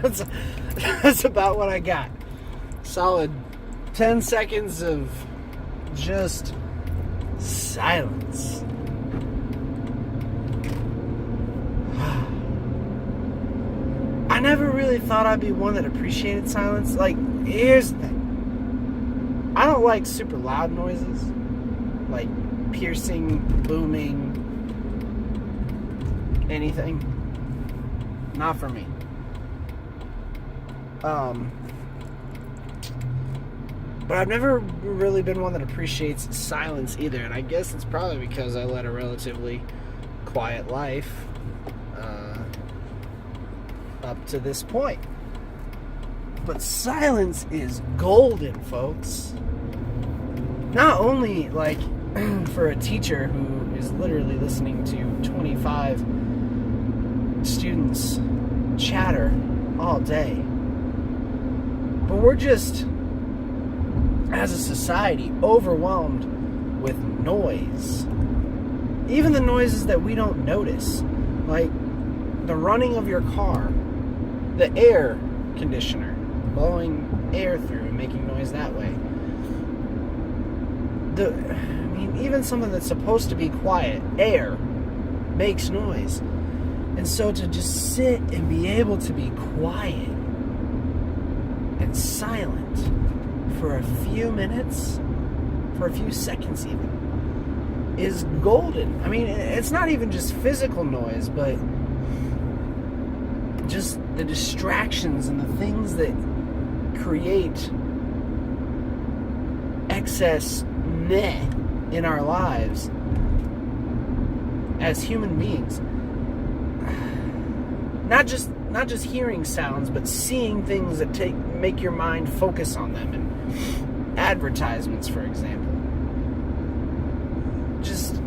That's about what I got. Solid 10 seconds of just silence. I never really thought I'd be one that appreciated silence. Like, here's the thing. I don't like super loud noises. Like piercing, booming, anything. Not for me. But I've never really been one that appreciates silence either. And I guess it's probably because I led a relatively quiet life up to this point. But silence is golden, folks. Not only like for a teacher who is literally listening to 25 students chatter all day, but we're just, as a society, overwhelmed with noise. Even the noises that we don't notice, like the running of your car, the air conditioner blowing air through and making noise that way. Even something that's supposed to be quiet, air, makes noise. And so to just sit and be able to be quiet and silent for a few minutes, for a few seconds even, is golden. I mean, it's not even just physical noise, but just the distractions and the things that create excess meh in our lives as human beings. Not just hearing sounds, but seeing things that make your mind focus on them, and advertisements, for example. Just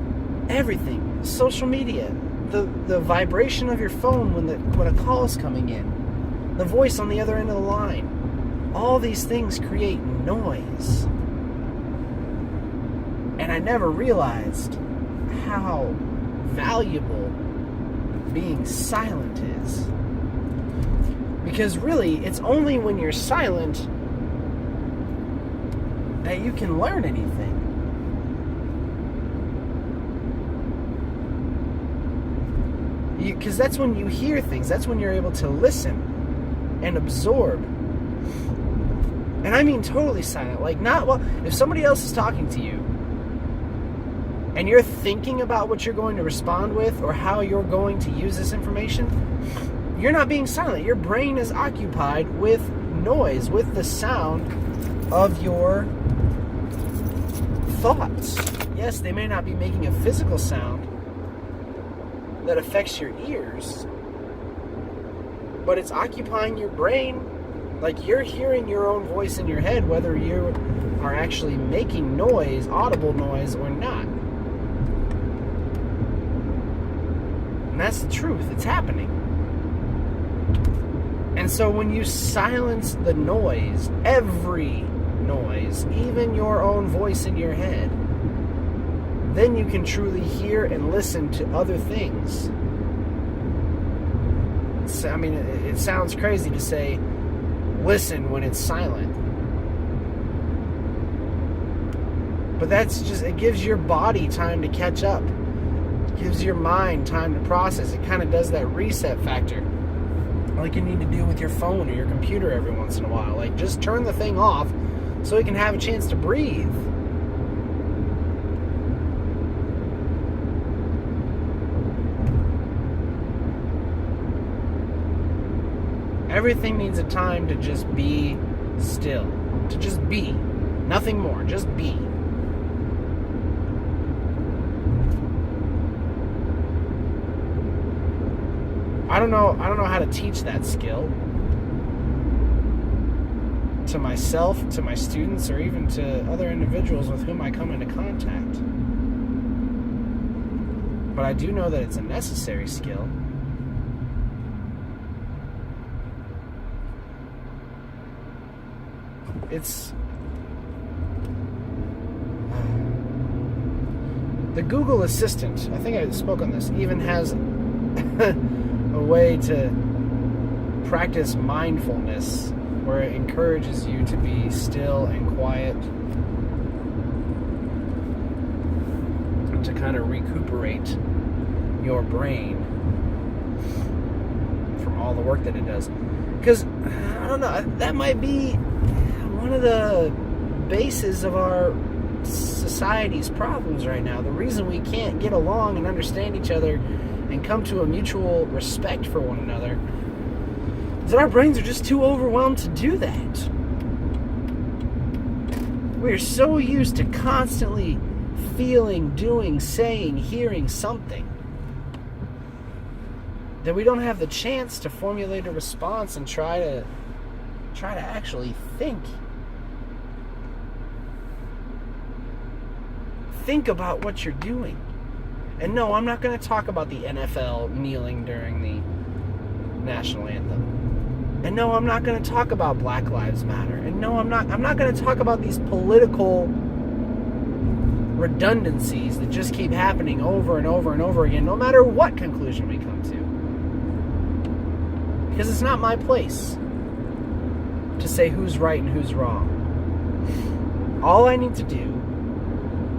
everything. Social media, the vibration of your phone when a call is coming in, the voice on the other end of the line. All these things create noise. And I never realized how valuable being silent is. Because really, it's only when you're silent that you can learn anything. Because that's when you hear things. That's when you're able to listen and absorb. And I mean totally silent. Like, if somebody else is talking to you, and you're thinking about what you're going to respond with or how you're going to use this information, you're not being silent. Your brain is occupied with noise, with the sound of your thoughts. Yes, they may not be making a physical sound that affects your ears, but it's occupying your brain. Like, you're hearing your own voice in your head, whether you are actually making noise, audible noise, or not. And that's the truth. It's happening. And so when you silence the noise, every noise, even your own voice in your head, then you can truly hear and listen to other things. I mean, it sounds crazy to say listen when it's silent. But that's just, it gives your body time to catch up. Gives your mind time to process. It kind of does that reset factor, like you need to do with your phone or your computer every once in a while. Like, just turn the thing off so it can have a chance to breathe. Everything needs a time to just be still, to just be, nothing more, just be. I don't know how to teach that skill to myself, to my students, or even to other individuals with whom I come into contact. But I do know that it's a necessary skill. It's the Google Assistant, I think I spoke on this, even has a way to practice mindfulness, where it encourages you to be still and quiet, and to kind of recuperate your brain from all the work that it does. Because, I don't know, that might be one of the bases of our society's problems right now. The reason we can't get along and understand each other and come to a mutual respect for one another is that our brains are just too overwhelmed to do that. We're so used to constantly feeling, doing, saying, hearing something that we don't have the chance to formulate a response and try to actually think. Think about what you're doing. And no, I'm not going to talk about the NFL kneeling during the national anthem. And no, I'm not going to talk about Black Lives Matter. And no, I'm not going to talk about these political redundancies that just keep happening over and over and over again, no matter what conclusion we come to. Because it's not my place to say who's right and who's wrong. All I need to do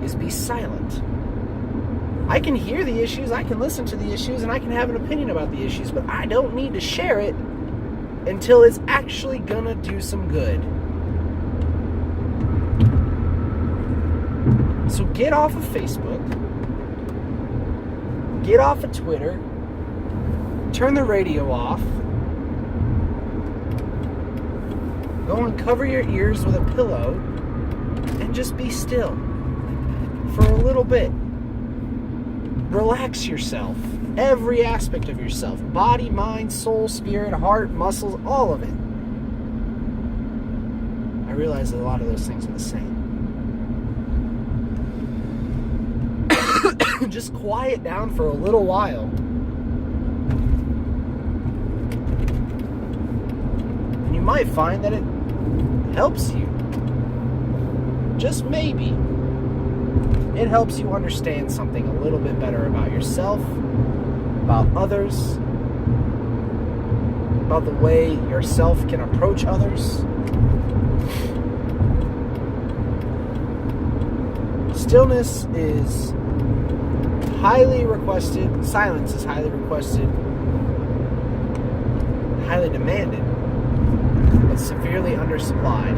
is be silent. I can hear the issues, I can listen to the issues, and I can have an opinion about the issues, but I don't need to share it until it's actually gonna do some good. So get off of Facebook, get off of Twitter, turn the radio off, go and cover your ears with a pillow, and just be still for a little bit. Relax yourself. Every aspect of yourself. Body, mind, soul, spirit, heart, muscles, all of it. I realize that a lot of those things are the same. Just quiet down for a little while. And you might find that it helps you. Just maybe. It helps you understand something a little bit better about yourself, about others, about the way yourself can approach others. Stillness is highly requested. Silence is highly requested, highly demanded, but severely undersupplied.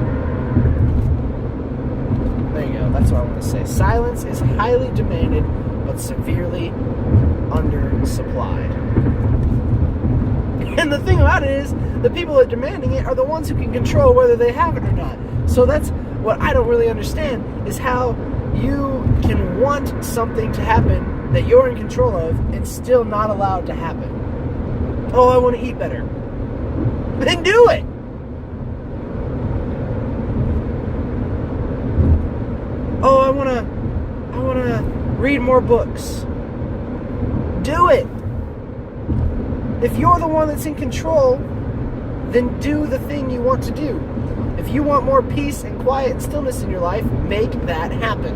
There you go, that's what I want to say. Silence is highly demanded, but severely undersupplied. And the thing about it is, the people that are demanding it are the ones who can control whether they have it or not. So that's what I don't really understand, is how you can want something to happen that you're in control of and still not allow it to happen. Oh, I want to eat better. Then do it! Oh, I want to read more books. Do it. If you're the one that's in control, then do the thing you want to do. If you want more peace and quiet and stillness in your life, make that happen.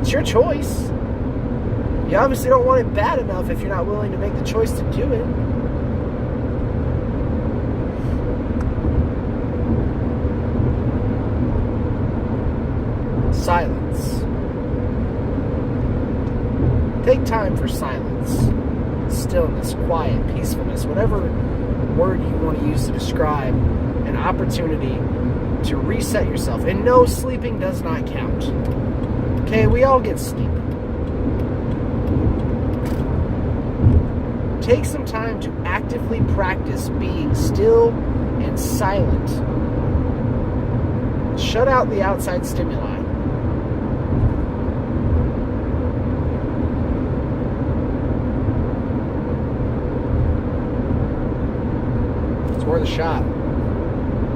It's your choice. You obviously don't want it bad enough if you're not willing to make the choice to do it. Silence. Take time for silence, stillness, quiet, peacefulness, whatever word you want to use to describe an opportunity to reset yourself. And no, sleeping does not count. Okay, we all get sleep. Take some time to actively practice being still and silent. Shut out the outside stimuli. It's worth a shot.